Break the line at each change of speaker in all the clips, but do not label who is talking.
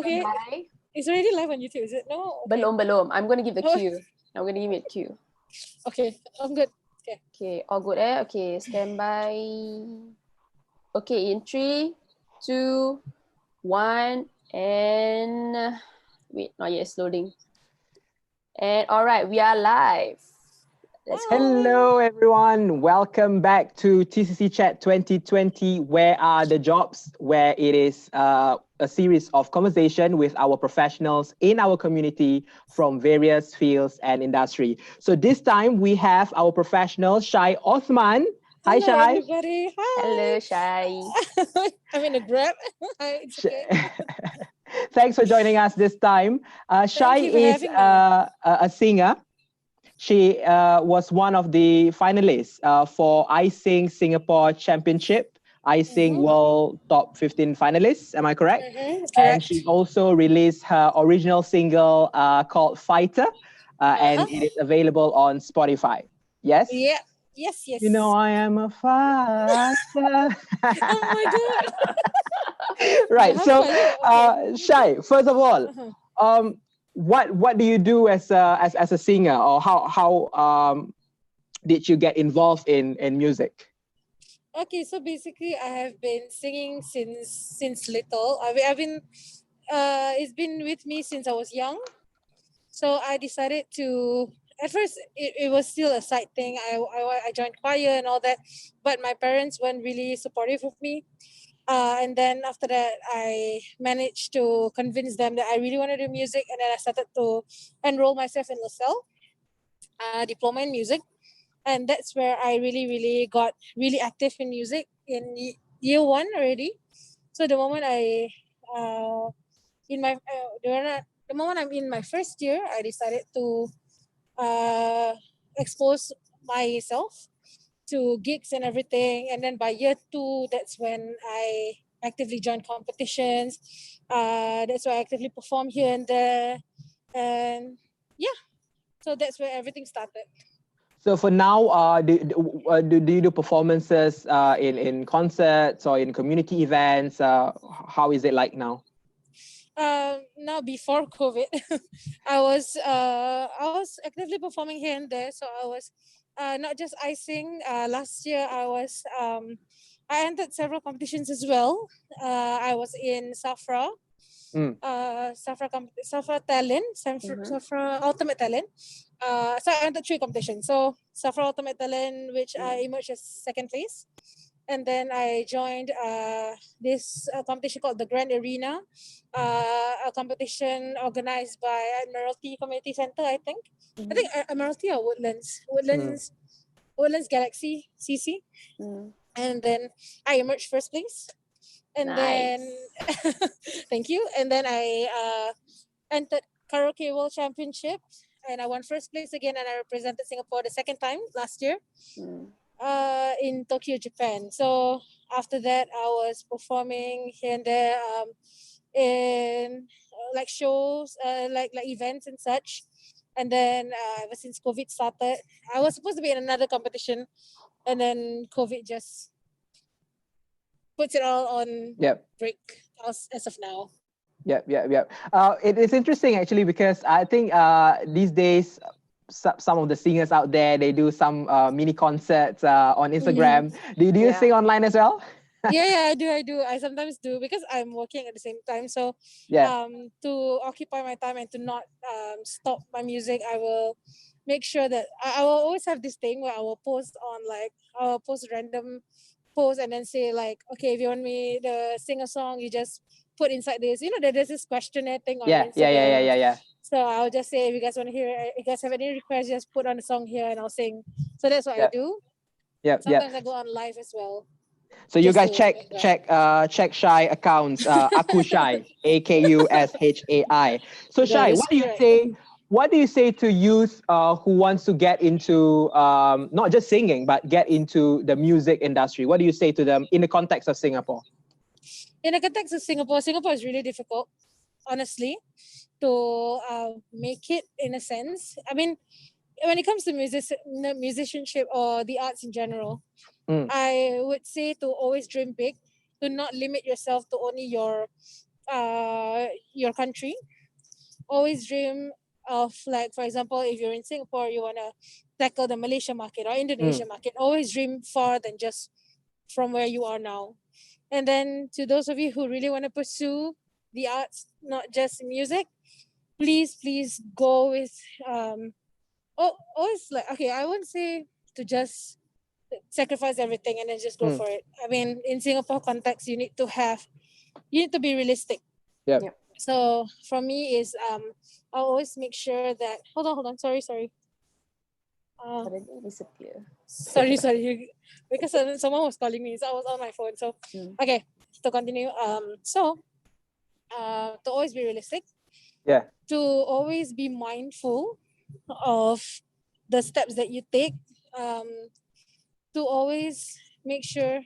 Okay.
Hi.
It's already live on YouTube, is it? No? Okay.
Belum. I'm going to give the cue. I'm going to give it cue.
Okay, I'm good. Okay.
Okay, all good eh? Okay, stand by. Okay, in 3, 2, 1, and wait, not yet, it's loading. And all right, we are live. Let's go.
Hello, everyone. Welcome back to TCC Chat 2020. Where are the jobs? Where it is a series of conversation with our professionals in our community from various fields and industry. So this time we have our professional Shai Othman. Hi,
Hello,
Shai.
everybody. Hi.
Hello, Shai.
I'm in a Grab. Hi, it's okay.
Thanks for joining us this time. Shai
you for
is
having me.
a singer. She was one of the finalists for I Sing Singapore Championship, I Sing World Top 15 finalists. Am I correct?
Correct.
And she also released her original single called Fighter, and it is available on Spotify. Yes?
Yeah. Yes.
You know I am a fighter.
Oh my God.
Right. So,
Okay.
Shai, first of all, what do you do as a singer, or how did you get involved in music?
Okay, so basically, I have been singing since little. I've been it's been with me since I was young. So I decided to. At first, it was still a side thing. I joined choir and all that, but my parents weren't really supportive of me. And then after that, I managed to convince them that I really want to do music, and then I started to enroll myself in LaSalle, diploma in music, and that's where I really got really active in music in year one already. So the moment the moment I'm in my first year, I decided to expose myself to gigs and everything. And then by year two, that's when I actively joined competitions. That's why I actively perform here and there. And yeah, so that's where everything started.
So for now, do you do performances in concerts or in community events? How is it like now?
Now before COVID, I was actively performing here and there. So I was not just I Sing. Last year I entered several competitions as well. I was in Safra. Safra Talent, Safra Ultimate Talent. So I entered 3 competitions. So Safra Ultimate Talent, which I emerged as second place. And then I joined this competition called the Grand Arena, a competition organized by Admiralty Community Center, I think. I think Admiralty or Woodlands Galaxy, CC. And then I emerged first place. And then, thank you. And then I entered Karaoke World Championship, and I won first place again, and I represented Singapore the second time last year. In Tokyo, Japan. So after that, I was performing here and there in like shows, like events and such. And then ever since COVID started, I was supposed to be in another competition, and then COVID just puts it all on break as of now.
Yep. It is interesting actually, because I think these days some of the singers out there, they do some mini concerts on Instagram. Do you sing online as well?
yeah, I do. I sometimes do, because I'm working at the same time. So to occupy my time and to not stop my music, I will make sure that I will always have this thing where I will post random posts and then say like, okay, if you want me to sing a song, you just put inside this. You know, there's this questionnaire thing on Instagram.
Yeah.
So I'll just say, if you guys want to hear it, if you guys have any requests, just put on a song here and I'll sing. So that's what I do. Sometimes I go on live as well.
So you guys check Shai accounts, Aku Shai, AKUSHAI. So Shai, what do you say to youth who wants to get into not just singing, but get into the music industry? What do you say to them in the context of Singapore?
In the context of Singapore is really difficult, honestly, to make it, in a sense. I mean, when it comes to musicianship or the arts in general, I would say to always dream big, to not limit yourself to only your your country. Always dream of, like, for example, if you're in Singapore, you want to tackle the Malaysia market or Indonesia market. Always dream far than just from where you are now. And then to those of you who really want to pursue the arts, not just music, please go with always, like, okay, I wouldn't say to just sacrifice everything and then just go for it. I mean, in Singapore context, you need to be realistic.
Yep.
So for me is I'll always make sure that hold on, sorry.
Disappear.
Sorry, because someone was calling me, so I was on my phone. So okay, to continue. To always be realistic.
Yeah.
To always be mindful of the steps that you take. To always make sure.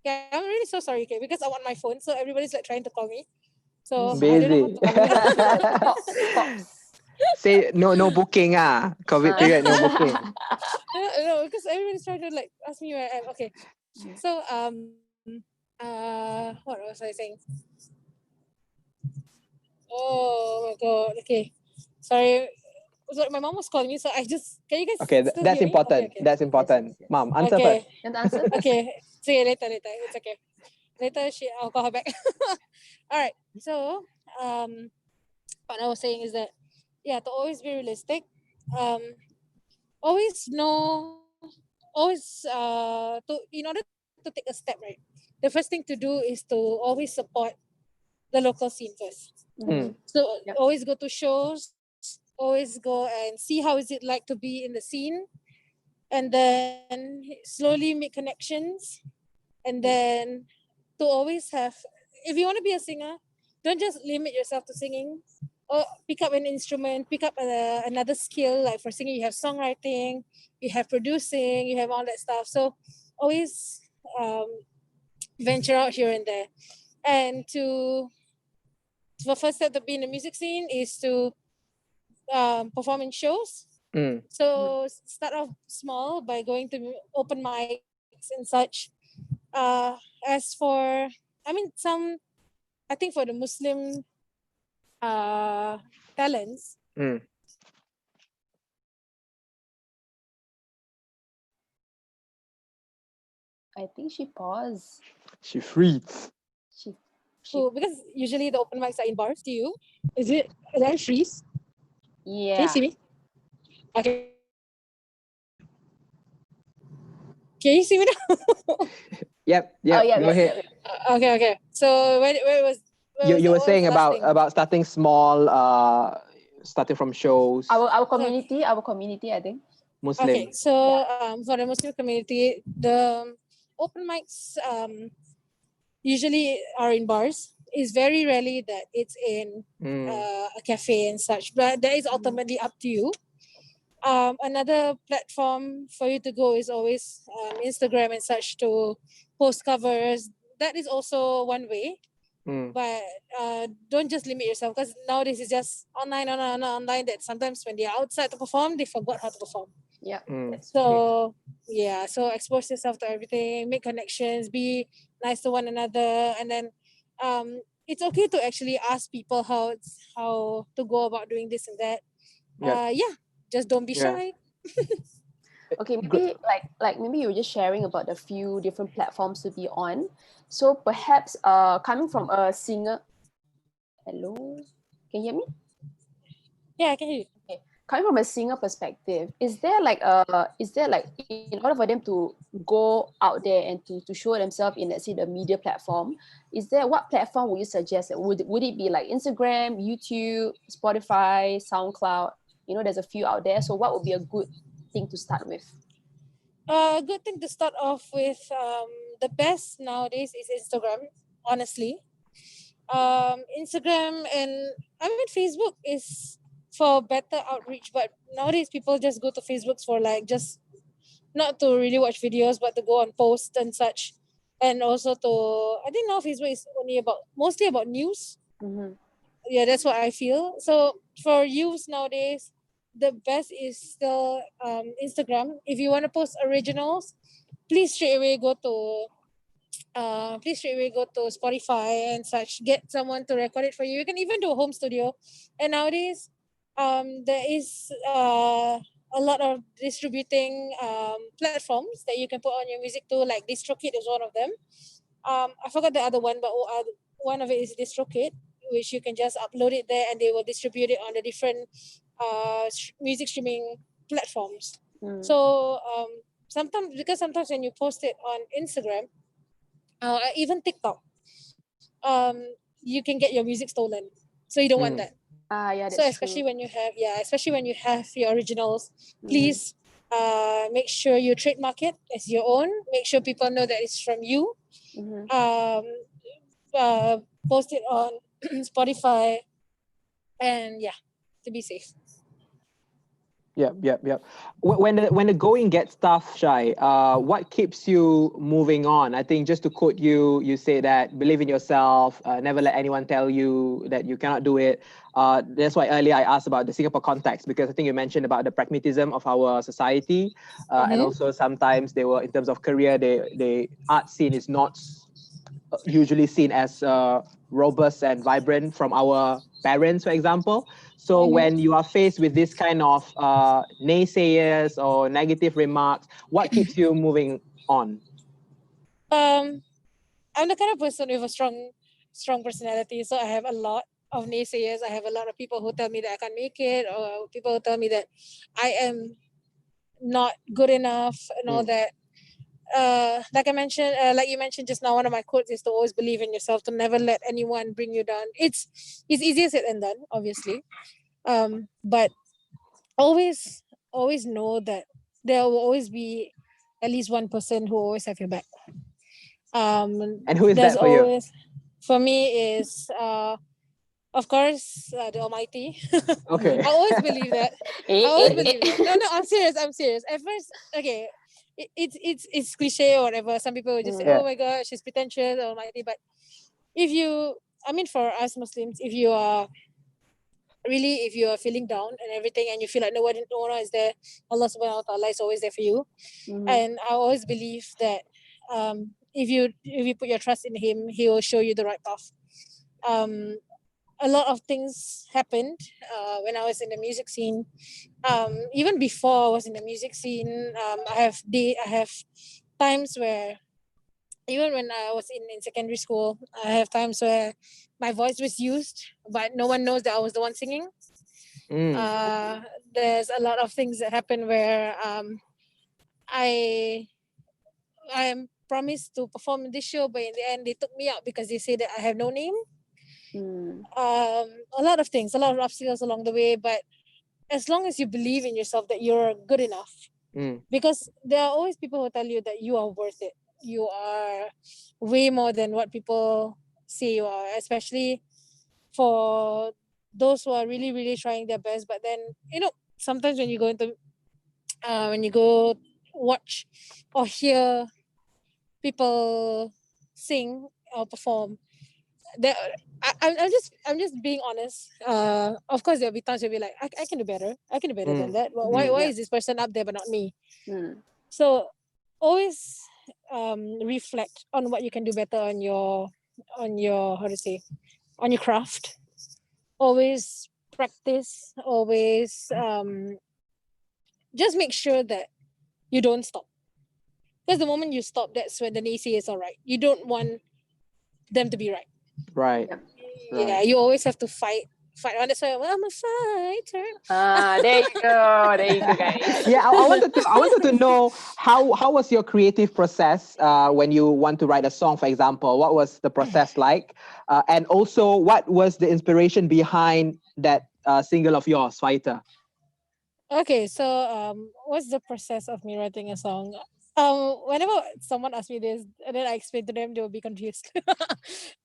Yeah, I'm really so sorry, okay, because I'm on my phone, so everybody's like trying to call me. So I don't know how to
Pops.
Say no booking COVID period, no booking.
no, because everybody's trying to like ask me where I am. Okay. So what was I saying? Oh my god. Okay. Sorry. So my mom was calling me, so I just can you guys
Okay,
still
that's
hear me?
important.
Okay.
That's important.
Yes.
Mom, answer
Okay.
first.
And answer?
Okay. See you later. It's okay. Later I'll call her back. All right. So what I was saying is that to always be realistic. Always know always in order to take a step, right, the first thing to do is to always support the local scene first. So always go to shows, always go and see how is it like to be in the scene, and then slowly make connections, and then to always have, if you want to be a singer, don't just limit yourself to singing, or pick up an instrument, pick up another skill. Like for singing, you have songwriting, you have producing, you have all that stuff. So always venture out here and there. And the first step to be in the music scene is to perform in shows. So start off small by going to open mics and such. As for, I mean, I think for the Muslim talents.
I think she paused.
She freeze.
Because usually the open mics are in bars. To you, is that freeze?
Yeah.
Can you see me? Okay. Can you see me now?
Yep.
Oh, yeah,
Go ahead.
Okay. So where was
You were
what
saying
was the last thing?
about starting small, starting from shows.
Our community, I think.
Muslim.
Okay, so for the Muslim community, the open mics usually are in bars. It's very rarely that it's in a cafe and such, but that is ultimately up to you. Another platform for you to go is always Instagram and such to post covers. That is also one way, but don't just limit yourself, because nowadays it's just online. That sometimes when they're outside to perform, they forgot how to perform.
Yeah.
So so expose yourself to everything, make connections, be nice to one another, and then it's okay to actually ask people how to go about doing this and that. Just don't be shy.
Okay, maybe maybe you were just sharing about the few different platforms to be on. So perhaps coming from a singer. Hello? Can you hear me?
Yeah, I can hear you.
Okay. Coming from a singer perspective, is there in order for them to go out there and to show themselves in, let's say, the media platform, what platform would you suggest? Would it be like Instagram, YouTube, Spotify, SoundCloud? There's a few out there. So what would be a good thing to start with?
A good thing to start off with, the best nowadays is Instagram, honestly. Instagram, and I mean Facebook is for better outreach, but nowadays people just go to Facebook for like just not to really watch videos, but to go on posts and such, and also I think now Facebook is mostly about news. Yeah, that's what I feel. So for youths nowadays, the best is still Instagram. If you want to post originals, please straight away go to please straight away go to Spotify and such. Get someone to record it for you. You can even do a home studio. And nowadays, there is a lot of distributing platforms that you can put on your music to. Like DistroKid is one of them. I forgot the other one, but one of it is DistroKid, which you can just upload it there and they will distribute it on the different music streaming platforms. So sometimes when you post it on Instagram, even TikTok, you can get your music stolen. So you don't want that.
Yeah,
So
that's
especially
true.
especially when you have your originals, please make sure you trademark it as your own. Make sure people know that it's from you. Um, Post it on Spotify, and to be safe.
Yep. When the going gets tough, Shai, what keeps you moving on? I think just to quote you, you say that believe in yourself, never let anyone tell you that you cannot do it. That's why earlier I asked about the Singapore context, because I think you mentioned about the pragmatism of our society, and also sometimes they were in terms of career, the art scene is not usually seen as robust and vibrant from our parents, for example. So when you are faced with this kind of naysayers or negative remarks, what keeps you moving on?
I'm the kind of person with a strong personality, so I have a lot of naysayers. I have a lot of people who tell me that I can't make it, or people who tell me that I am not good enough and all that. Like you mentioned just now, one of my quotes is to always believe in yourself, to never let anyone bring you down. It's easier said than done, obviously. But always know that there will always be at least one person who always have your back.
And who is
There's
that for you?
always, for me, is of course the Almighty.
Okay.
I always believe that. No, I'm serious. At first, okay, it's cliche or whatever. Some people will just say, "Oh my God, she's pretentious, Almighty." But for us Muslims, if you are feeling down and everything, and you feel like no one is there, Allah Subhanahu wa Taala is always there for you. And I always believe that if you put your trust in Him, He will show you the right path. A lot of things happened when I was in the music scene. Even before I was in the music scene, I have times where, even when I was in secondary school, I have times where my voice was used, but no one knows that I was the one singing. There's a lot of things that happen where I am promised to perform in this show, but in the end they took me out because they say that I have no name. A lot of things, a lot of obstacles along the way, but as long as you believe in yourself that you're good enough, because there are always people who tell you that you are worth it, you are way more than what people say you are, especially for those who are really really trying their best. But then sometimes when you go watch or hear people sing or perform, I'm just being honest. Of course there'll be times you'll be like, I can do better. I can do better than that. Why is this person up there but not me? So always reflect on what you can do better on your on your craft. Always practice. Always just make sure that you don't stop. Because the moment you stop, that's when the naysayers are right. You don't want them to be right.
Right.
Yeah, you always have to fight on. That's why I'm a fighter.
There you go, guys.
Yeah, I wanted to know how was your creative process when you want to write a song, for example. What was the process like? And also, what was the inspiration behind that single of yours, Fighter?
Okay, so what's the process of me writing a song? Whenever someone asks me this and then I explain to them, they will be confused.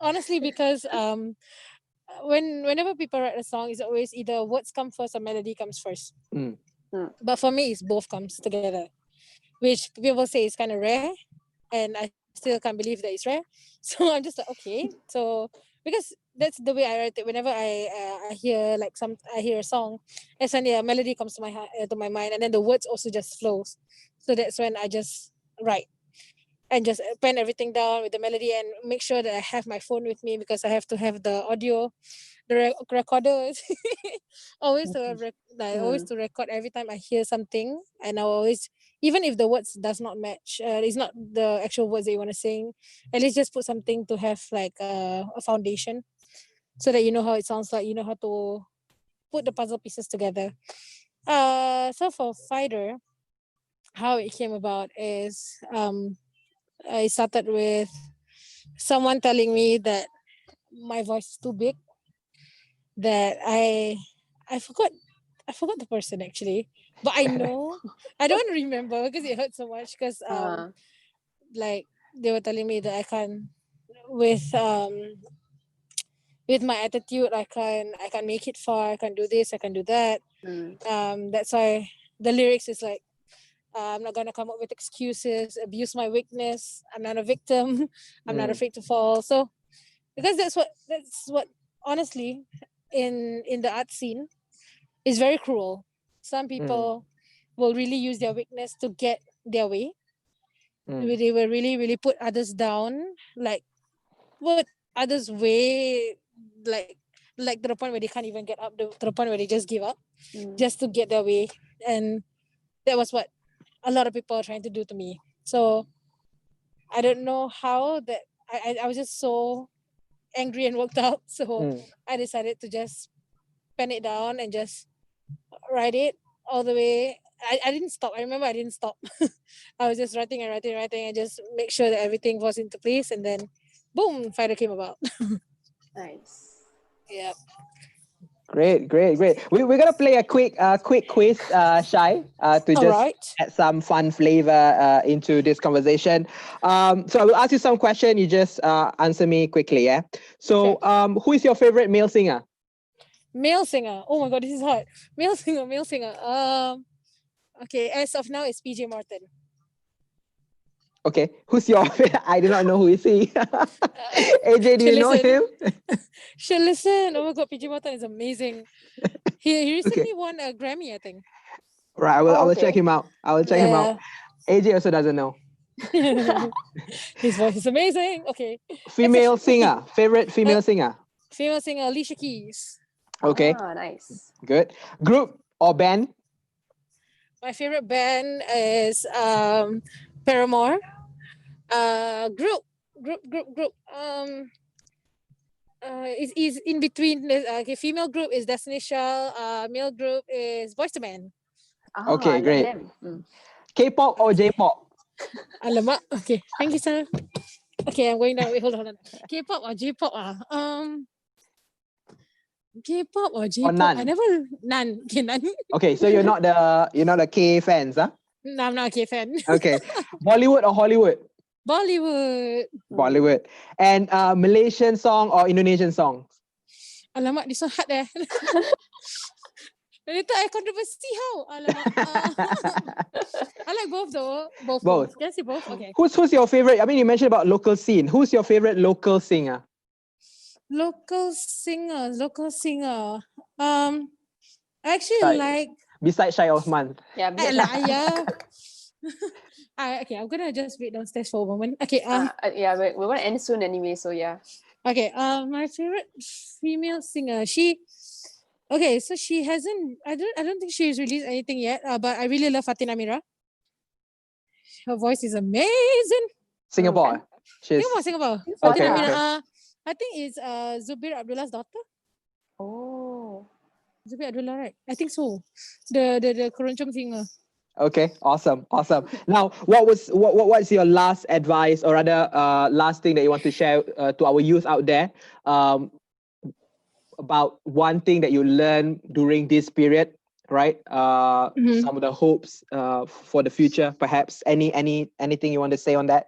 Honestly, because whenever people write a song, it's always either words come first or melody comes first. But for me, it's both comes together, which people say is kind of rare, and I still can't believe that it's rare. So I'm just like, okay. So because that's the way I write it. Whenever I hear I hear a song, and suddenly a melody comes to my mind, and then the words also just flows. So that's when I just write. and just pen everything down with the melody and make sure that I have my phone with me because I have to have the audio, the recorder. Always to always to record every time I hear something, and I always, even if the words does not match, it's not the actual words that you want to sing, at least just put something to have like a foundation, so that you know how it sounds like, you know how to put the puzzle pieces together. So for Fighter, how it came about is I started with someone telling me that my voice is too big, that I forgot the person actually, but I know I don't remember because it hurt so much because like they were telling me that I can't, with my attitude, I can't make it far, I can't do this, I can do that. That's why the lyrics is like, I'm not gonna come up with excuses, abuse my weakness, I'm not a victim, I'm not afraid to fall. So because that's what honestly in the art scene is very cruel. Some people will really use their weakness to get their way. They will really put others down, like put others way, like to the point where they can't even get up, to the point where they just give up just to get their way. And that was what a lot of people are trying to do to me. So I don't know how that I was just so angry and worked out. So I decided to just pen it down and just write it all the way. I didn't stop. I remember I didn't stop. I was just writing and just make sure that everything was into place, and then boom, Fighter came about.
Nice.
Yeah.
Great. We're gonna play a quick quiz, Shai, to
All
just
right.
add some fun flavor into this conversation. So I will ask you some question. You just answer me quickly, yeah. So, who is your favorite male singer?
Male singer. Oh my god, this is hard. Male singer. Okay, as of now, it's PJ Morton.
Okay, who's your? I do not know who is he. AJ, do you know him?
Should listen. Oh my god, PJ Morton is amazing. He recently won a Grammy, I think.
Right, I will check him out. I will check him out. AJ also doesn't know.
His voice is amazing. Okay.
Female singer. Favorite female singer.
Female singer Alicia Keys.
Okay.
Nice.
Good. Group or band?
My favorite band is Paramore. Group. Is in between. Okay, female group is Destiny Child. Male group is Boyz II Men.
Okay, great. K-pop or J-pop?
Alamak. Okay, thank you, sir. Okay, I'm going down. Wait, hold on. K-pop or J-pop? K-pop or J-pop?
none?
I never none. Okay, none.
Okay, so you're not the K fans, huh?
No, I'm not a K fan.
Okay. Bollywood or Hollywood?
Bollywood.
Bollywood. And Malaysian song or Indonesian song?
Alamak, this one hard eh. Later I controversy how? Alamak. I like both though. Both. Can I say both? Okay.
Who's your favorite? I mean, you mentioned about local scene. Who's your favorite local singer?
Local singer. I actually like.
Besides Shai Othman.
Yeah.
Liar. Okay, I'm gonna just wait downstairs for a moment. Okay.
Yeah, we want to end soon anyway, so yeah.
Okay. My favorite female singer. So she hasn't. I don't think she's released anything yet. But I really love Fatin Amira. Her voice is amazing.
Singapore.
Singapore.
Okay.
Fatin Amira. I think it's Zubir Abdullah's daughter.
Oh.
Zubir Abdullah, right? I think so. The Keroncong singer.
Okay, awesome. Now, what's your last advice, or rather, last thing that you want to share to our youth out there, about one thing that you learned during this period, right? Some of the hopes for the future, perhaps. Anything you want to say on that?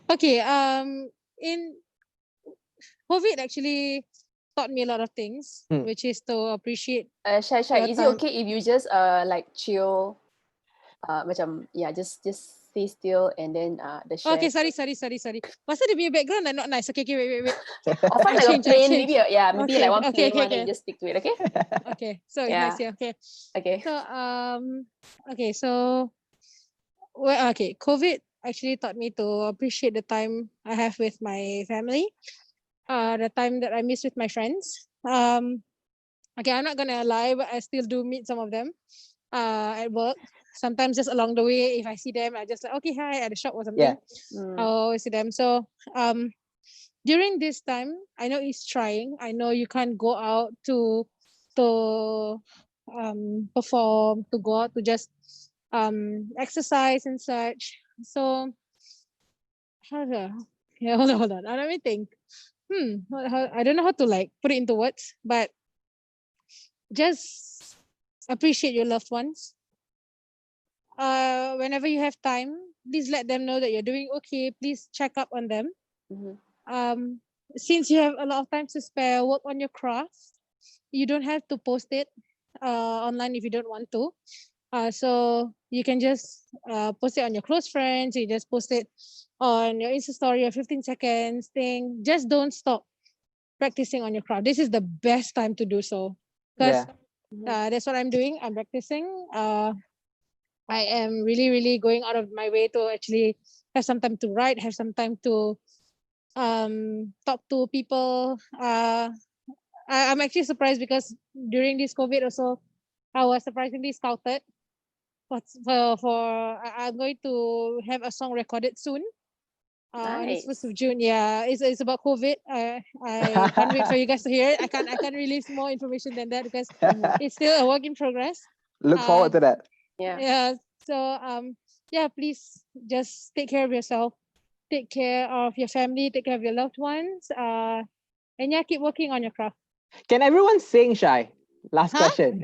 Okay. In COVID actually taught me a lot of things, which is to appreciate.
Shai, is it okay if you just like chill? Just stay still and then the share.
Okay, sorry. Pasal dia punya background not nice. Okay, wait.
Or find like a plane, maybe like one plane one and just stick to it, okay?
Okay, so it's nice here. Okay.
Okay.
So COVID actually taught me to appreciate the time I have with my family, the time that I miss with my friends. Okay, I'm not gonna lie, but I still do meet some of them at work. Sometimes just along the way, if I see them, I just like, okay, hi, at the shop or something.
Yeah.
I'll always see them. So during this time, I know it's trying. I know you can't go out to perform, to go out to just exercise and such. So how do yeah, hold on. Let me think. I don't know how to like put it into words, but just appreciate your loved ones. Whenever you have time, please let them know that you're doing okay. Please check up on them. Since you have a lot of time to spare, work on your craft. You don't have to post it online if you don't want to. So you can just post it on your close friends. You just post it on your Insta story, or 15 seconds thing. Just don't stop practicing on your craft. This is the best time to do so, because that's what I'm doing. I'm practicing. I am really, really going out of my way to actually have some time to write, have some time to talk to people. I'm actually surprised because during this COVID also, I was surprisingly scouted I'm going to have a song recorded soon. On the 1st of June. Yeah, it's about COVID. I can't wait for you guys to hear it. I can't release more information than that because it's still a work in progress.
Look forward to that.
Yeah. So yeah, please just take care of yourself. Take care of your family. Take care of your loved ones. And yeah, keep working on your craft.
Can everyone sing, Shai? Last question.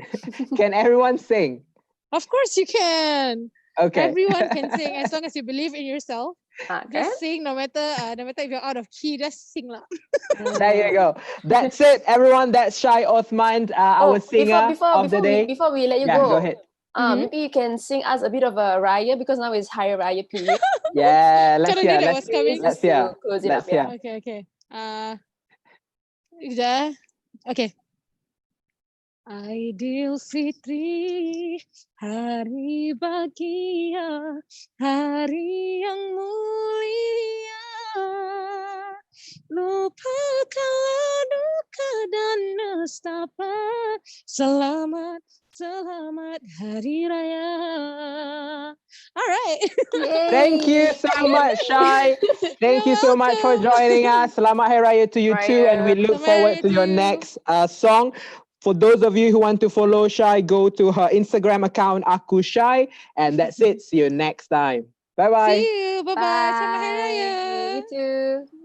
Can everyone sing?
Of course you can.
Okay.
Everyone can sing as long as you believe in yourself. Just sing, no matter if you're out of key, just sing lah.
There you go. That's it, everyone. That's Shai Othman, our singer of the day.
Before we let you
go ahead.
Maybe you can sing us a bit of a raya because now it's Hari Raya period.
Yeah, let's hear.
Let's
hear.
Let's hear.
Okay. Yeah. Okay. Aidil Fitri, hari bahagia, hari yang mulia. Lupakanlah duka dan nestapa. Selamat Hari Raya. All right.
Thank you so much, Shai. Thank you so much for joining us. Selamat Hari Raya to you too, and we look forward to your next song. For those of you who want to follow Shai, go to her Instagram account, Aku Shai. And that's it. See you next time. Bye-bye.
See you. Bye-bye. Selamat Hari Raya.
You too.